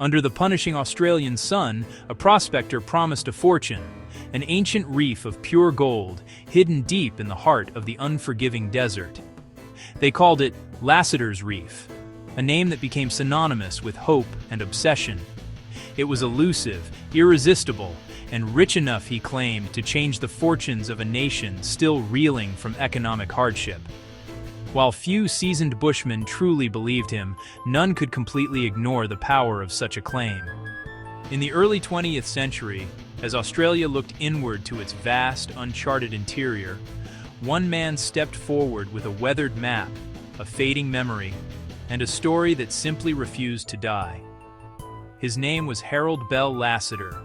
Under the punishing Australian sun, a prospector promised a fortune, an ancient reef of pure gold hidden deep in the heart of the unforgiving desert. They called it Lassiter's Reef, a name that became synonymous with hope and obsession. It was elusive, irresistible, and rich enough, he claimed, to change the fortunes of a nation still reeling from economic hardship. While few seasoned bushmen truly believed him, none could completely ignore the power of such a claim. In the early 20th century, as Australia looked inward to its vast, uncharted interior, one man stepped forward with a weathered map, a fading memory, and a story that simply refused to die. His name was Harold Bell Lassiter,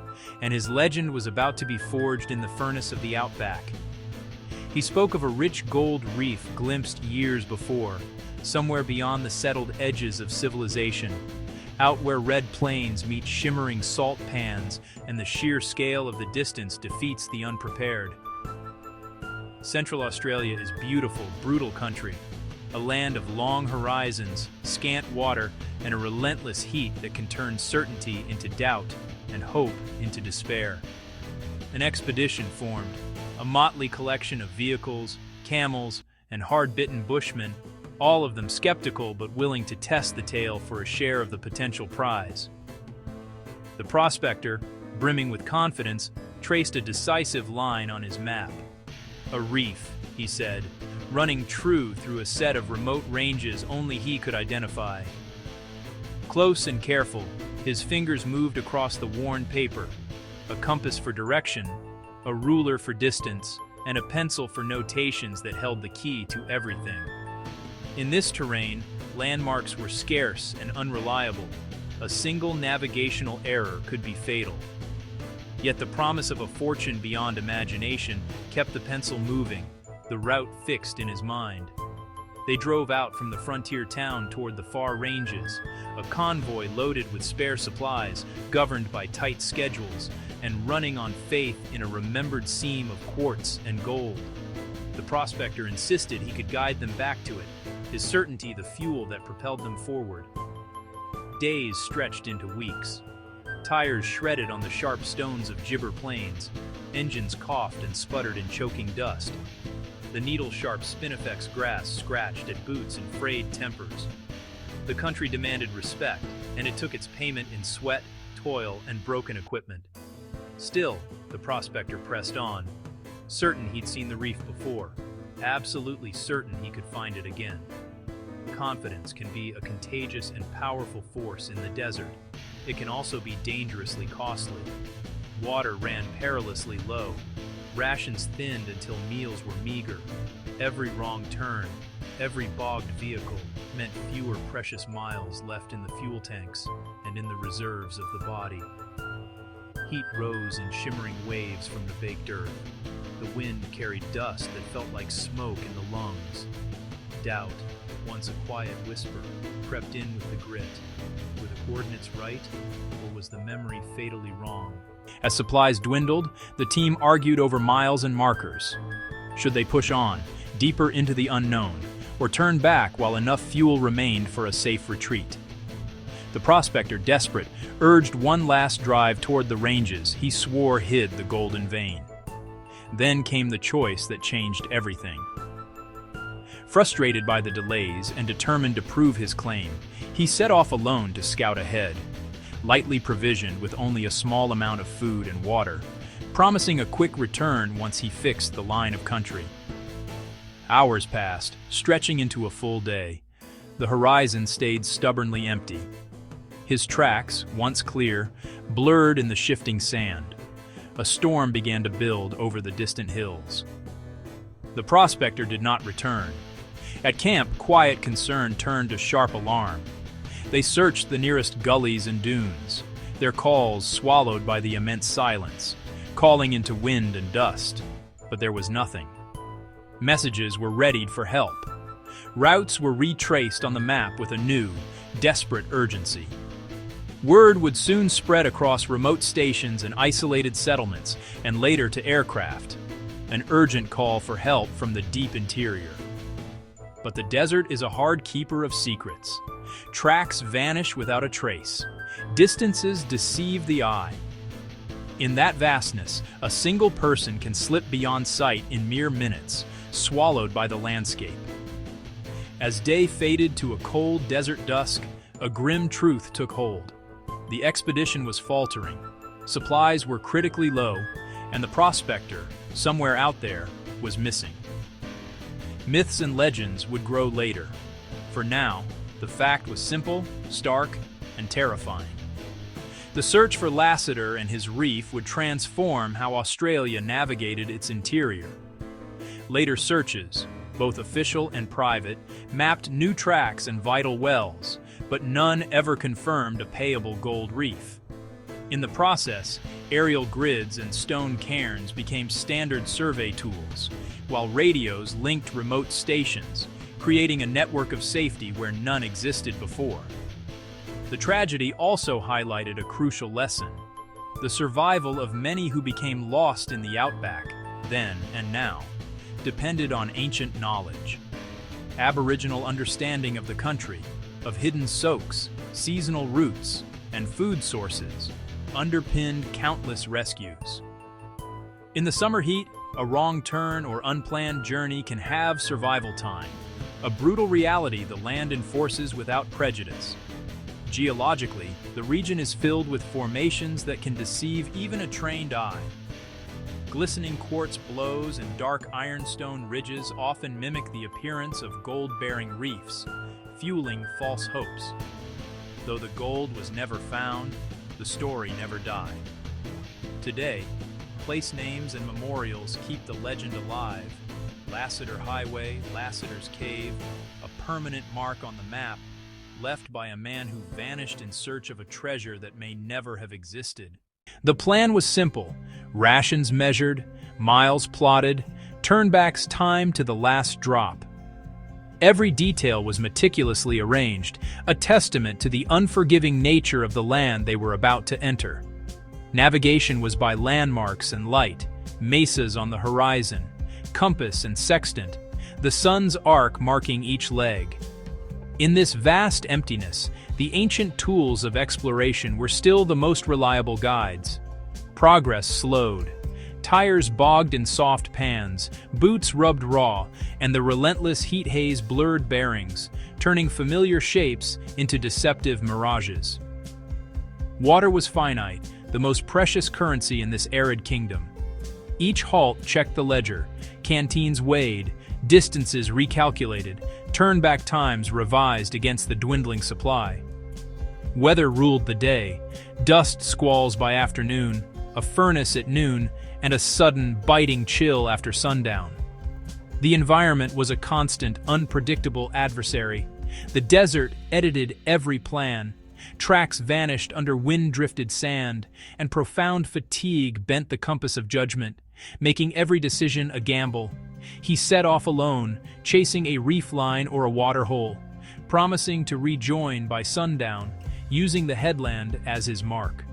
and his legend was about to be forged in the furnace of the Outback. He spoke of a rich gold reef glimpsed years before, somewhere beyond the settled edges of civilization, out where red plains meet shimmering salt pans and the sheer scale of the distance defeats the unprepared. Central Australia is beautiful, brutal country, a land of long horizons, scant water, and a relentless heat that can turn certainty into doubt and hope into despair. An expedition formed, a motley collection of vehicles, camels, and hard-bitten bushmen, all of them skeptical but willing to test the tale for a share of the potential prize. The prospector, brimming with confidence, traced a decisive line on his map. A reef, he said, running true through a set of remote ranges only he could identify. Close and careful, his fingers moved across the worn paper, a compass for direction, a ruler for distance, and a pencil for notations that held the key to everything. In this terrain, landmarks were scarce and unreliable. A single navigational error could be fatal. Yet the promise of a fortune beyond imagination kept the pencil moving, the route fixed in his mind. They drove out from the frontier town toward the far ranges, a convoy loaded with spare supplies, governed by tight schedules, and running on faith in a remembered seam of quartz and gold. The prospector insisted he could guide them back to it, his certainty the fuel that propelled them forward. Days stretched into weeks. Tires shredded on the sharp stones of Gibber Plains, engines coughed and sputtered in choking dust. The needle-sharp spinifex grass scratched at boots and frayed tempers. The country demanded respect, and it took its payment in sweat, toil, and broken equipment. Still, the prospector pressed on, certain he'd seen the reef before, absolutely certain he could find it again. Confidence can be a contagious and powerful force in the desert. It can also be dangerously costly. Water ran perilously low. Rations thinned until meals were meager. Every wrong turn, every bogged vehicle meant fewer precious miles left in the fuel tanks and in the reserves of the body. Heat rose in shimmering waves from the baked earth. The wind carried dust that felt like smoke in the lungs. Doubt, once a quiet whisper, crept in with the grit. Were the coordinates right, or was the memory fatally wrong? As supplies dwindled, the team argued over miles and markers. Should they push on, deeper into the unknown, or turn back while enough fuel remained for a safe retreat? The prospector, desperate, urged one last drive toward the ranges he swore hid the golden vein. Then came the choice that changed everything. Frustrated by the delays and determined to prove his claim, he set off alone to scout ahead, lightly provisioned with only a small amount of food and water, promising a quick return once he fixed the line of country. Hours passed, stretching into a full day. The horizon stayed stubbornly empty. His tracks, once clear, blurred in the shifting sand. A storm began to build over the distant hills. The prospector did not return. At camp, quiet concern turned to sharp alarm. They searched the nearest gullies and dunes, their calls swallowed by the immense silence, calling into wind and dust. But there was nothing. Messages were readied for help. Routes were retraced on the map with a new, desperate urgency. Word would soon spread across remote stations and isolated settlements, and later to aircraft, an urgent call for help from the deep interior. But the desert is a hard keeper of secrets. Tracks vanish without a trace. Distances deceive the eye. In that vastness, a single person can slip beyond sight in mere minutes, swallowed by the landscape. As day faded to a cold desert dusk, a grim truth took hold. The expedition was faltering. Supplies were critically low, and the Prospector, somewhere out there, was missing. Myths and legends would grow later. For now, the fact was simple, stark, and terrifying. The search for Lassiter and his reef would transform how Australia navigated its interior. Later searches, both official and private, mapped new tracks and vital wells, but none ever confirmed a payable gold reef. In the process, aerial grids and stone cairns became standard survey tools, while radios linked remote stations, creating a network of safety where none existed before. The tragedy also highlighted a crucial lesson: the survival of many who became lost in the outback, then and now, depended on ancient knowledge. Aboriginal understanding of the country, of hidden soaks, seasonal routes, and food sources, underpinned countless rescues. In the summer heat, a wrong turn or unplanned journey can have survival time, a brutal reality the land enforces without prejudice. Geologically, the region is filled with formations that can deceive even a trained eye. Glistening quartz blows and dark ironstone ridges often mimic the appearance of gold-bearing reefs, fueling false hopes. Though the gold was never found, the story never died. Today, place names and memorials keep the legend alive. Lassiter Highway, Lassiter's Cave, a permanent mark on the map, left by a man who vanished in search of a treasure that may never have existed. The plan was simple: rations measured, miles plotted, turnbacks timed to the last drop. Every detail was meticulously arranged, a testament to the unforgiving nature of the land they were about to enter. Navigation was by landmarks and light, mesas on the horizon, compass and sextant, the sun's arc marking each leg. In this vast emptiness, the ancient tools of exploration were still the most reliable guides. Progress slowed. Tires bogged in soft pans, boots rubbed raw, and the relentless heat haze blurred bearings, turning familiar shapes into deceptive mirages. Water was finite, the most precious currency in this arid kingdom. Each halt checked the ledger, canteens weighed, distances recalculated, turnback times revised against the dwindling supply. Weather ruled the day, dust squalls by afternoon, a furnace at noon, and a sudden, biting chill after sundown. The environment was a constant, unpredictable adversary. The desert edited every plan. Tracks vanished under wind-drifted sand, and profound fatigue bent the compass of judgment, making every decision a gamble. He set off alone, chasing a reef line or a water hole, promising to rejoin by sundown, using the headland as his mark.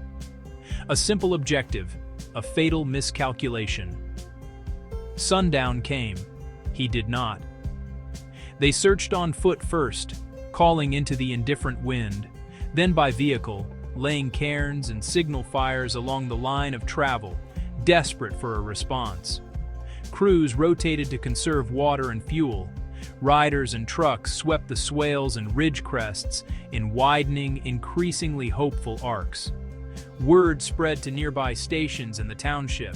A simple objective, a fatal miscalculation. Sundown came. He did not. They searched on foot first, calling into the indifferent wind, then by vehicle, laying cairns and signal fires along the line of travel, desperate for a response. Crews rotated to conserve water and fuel. Riders and trucks swept the swales and ridge crests in widening, increasingly hopeful arcs. Word spread to nearby stations and the township.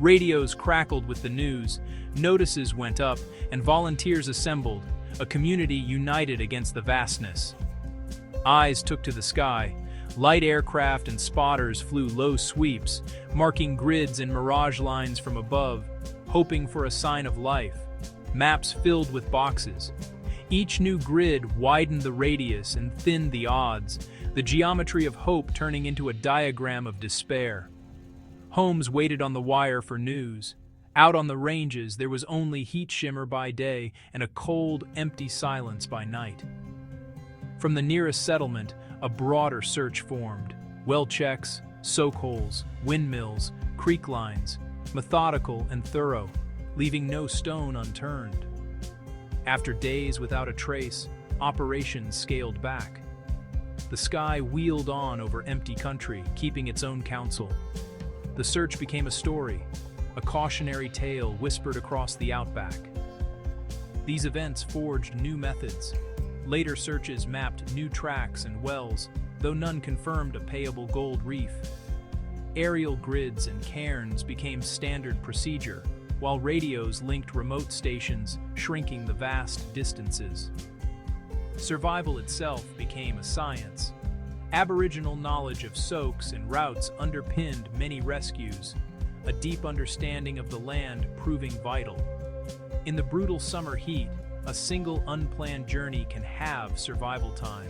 Radios crackled with the news, notices went up, and volunteers assembled, a community united against the vastness. Eyes took to the sky. Light aircraft and spotters flew low sweeps, marking grids and mirage lines from above, hoping for a sign of life. Maps filled with boxes. Each new grid widened the radius and thinned the odds, the geometry of hope turning into a diagram of despair. Homes waited on the wire for news. Out on the ranges, there was only heat shimmer by day and a cold, empty silence by night. From the nearest settlement, a broader search formed. Well checks, soak holes, windmills, creek lines, methodical and thorough, leaving no stone unturned. After days without a trace, operations scaled back. The sky wheeled on over empty country, keeping its own counsel. The search became a story, a cautionary tale whispered across the outback. These events forged new methods. Later searches mapped new tracks and wells, though none confirmed a payable gold reef. Aerial grids and cairns became standard procedure, while radios linked remote stations, shrinking the vast distances. Survival itself became a science. Aboriginal knowledge of soaks and routes underpinned many rescues, a deep understanding of the land proving vital. In the brutal summer heat, a single unplanned journey can halve survival time.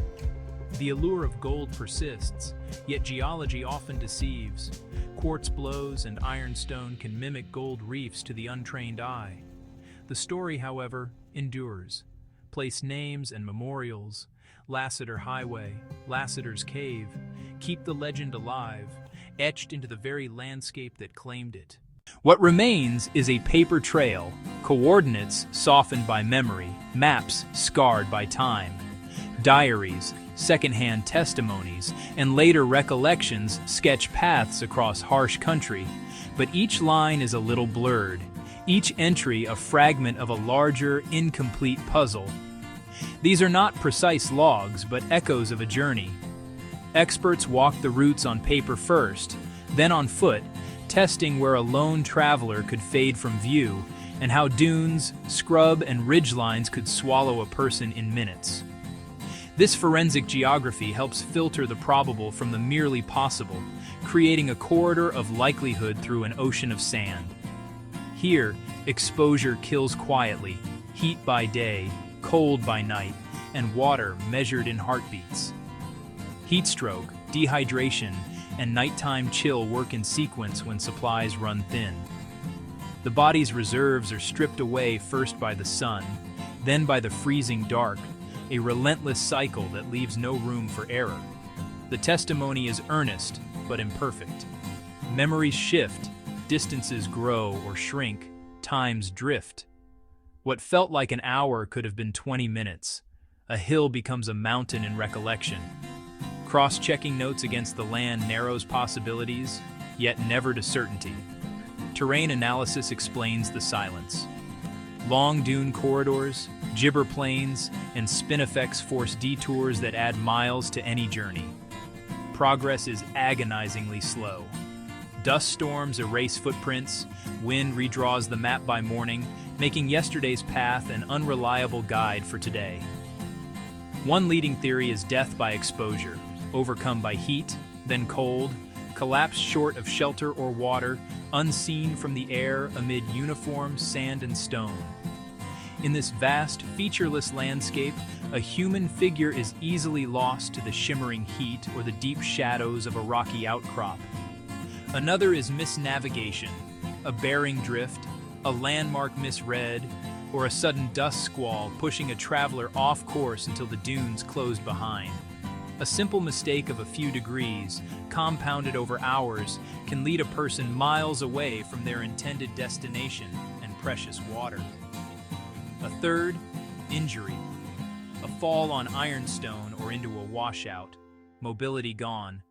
The allure of gold persists, yet geology often deceives. Quartz blows and ironstone can mimic gold reefs to the untrained eye. The story, however, endures. Place names and memorials, Lassiter Highway, Lassiter's Cave, keep the legend alive, etched into the very landscape that claimed it. What remains is a paper trail, coordinates softened by memory, maps scarred by time, diaries, secondhand testimonies, and later recollections sketch paths across harsh country, but each line is a little blurred, each entry a fragment of a larger, incomplete puzzle. These are not precise logs, but echoes of a journey. Experts walked the routes on paper first, then on foot, testing where a lone traveler could fade from view, and how dunes, scrub, and ridgelines could swallow a person in minutes. This forensic geography helps filter the probable from the merely possible, creating a corridor of likelihood through an ocean of sand. Here, exposure kills quietly, heat by day, cold by night, and water measured in heartbeats. Heat stroke, dehydration, and nighttime chill work in sequence when supplies run thin. The body's reserves are stripped away first by the sun, then by the freezing dark, a relentless cycle that leaves no room for error. The testimony is earnest, but imperfect. Memories shift, distances grow or shrink, times drift. What felt like an hour could have been 20 minutes. A hill becomes a mountain in recollection. Cross-checking notes against the land narrows possibilities, yet never to certainty. Terrain analysis explains the silence. Long dune corridors, gibber plains, and spin effects force detours that add miles to any journey. Progress is agonizingly slow. Dust storms erase footprints, wind redraws the map by morning, making yesterday's path an unreliable guide for today. One leading theory is death by exposure, overcome by heat, then cold, collapsed short of shelter or water, unseen from the air amid uniform sand and stone. In this vast, featureless landscape, a human figure is easily lost to the shimmering heat or the deep shadows of a rocky outcrop. Another is misnavigation, a bearing drift, a landmark misread, or a sudden dust squall pushing a traveler off course until the dunes closed behind. A simple mistake of a few degrees, compounded over hours, can lead a person miles away from their intended destination and precious water. A third, injury. A fall on ironstone or into a washout, mobility gone,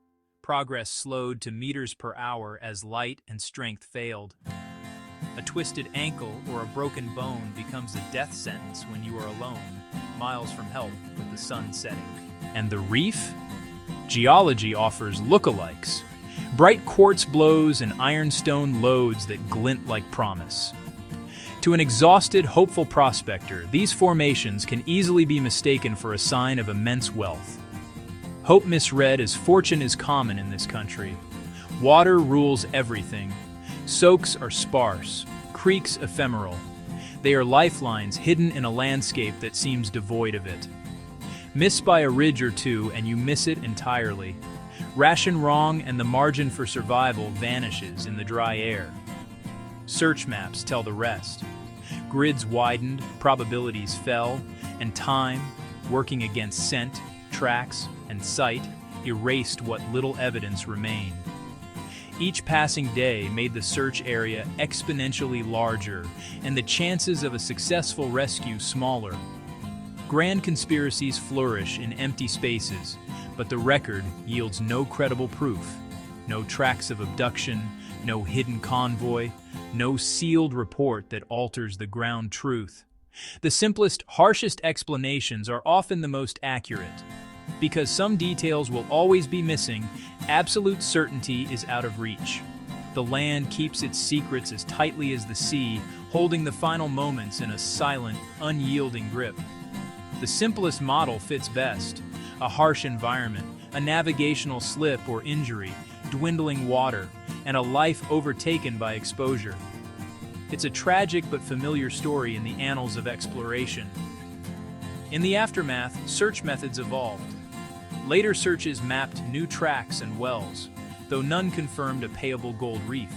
progress slowed to meters per hour as light and strength failed. A twisted ankle or a broken bone becomes a death sentence when you are alone, miles from help with the sun setting. And the reef? Geology offers lookalikes. Bright quartz blows and ironstone lodes that glint like promise. To an exhausted, hopeful prospector, these formations can easily be mistaken for a sign of immense wealth. Hope misread as fortune is common in this country. Water rules everything. Soaks are sparse, creeks ephemeral. They are lifelines hidden in a landscape that seems devoid of it. Miss by a ridge or two and you miss it entirely. Ration wrong and the margin for survival vanishes in the dry air. Search maps tell the rest. Grids widened, probabilities fell, and time, working against scent, tracks, and sight, erased what little evidence remained. Each passing day made the search area exponentially larger and the chances of a successful rescue smaller. Grand conspiracies flourish in empty spaces, but the record yields no credible proof. No tracks of abduction, no hidden convoy, no sealed report that alters the ground truth. The simplest, harshest explanations are often the most accurate. Because some details will always be missing, absolute certainty is out of reach. The land keeps its secrets as tightly as the sea, holding the final moments in a silent, unyielding grip. The simplest model fits best: a harsh environment, a navigational slip or injury, dwindling water, and a life overtaken by exposure. It's a tragic but familiar story in the annals of exploration. In the aftermath, search methods evolved. Later searches mapped new tracks and wells, though none confirmed a payable gold reef.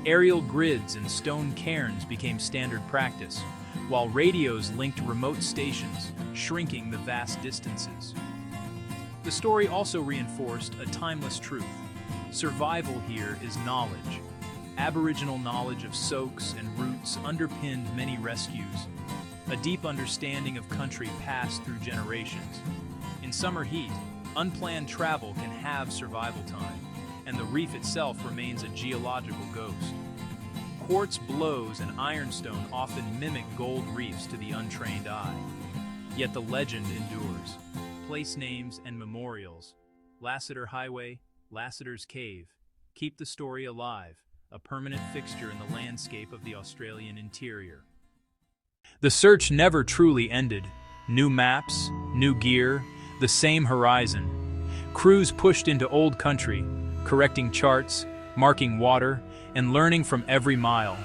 Aerial grids and stone cairns became standard practice, while radios linked remote stations, shrinking the vast distances. The story also reinforced a timeless truth. Survival here is knowledge. Aboriginal knowledge of soaks and routes underpinned many rescues. A deep understanding of country passed through generations. In summer heat, unplanned travel can halve survival time, and the reef itself remains a geological ghost. Quartz blows and ironstone often mimic gold reefs to the untrained eye. Yet the legend endures. Place names and memorials, Lassiter Highway, Lassiter's Cave, keep the story alive, a permanent fixture in the landscape of the Australian interior. The search never truly ended. New maps, new gear, the same horizon. Crews pushed into old country, correcting charts, marking water, and learning from every mile.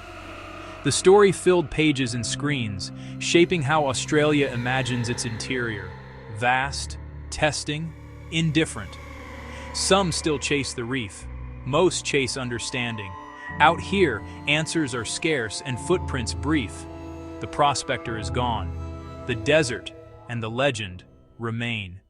The story filled pages and screens, shaping how Australia imagines its interior. Vast, testing, indifferent. Some still chase the reef. Most chase understanding. Out here, answers are scarce and footprints brief. The prospector is gone. The desert and the legend remain.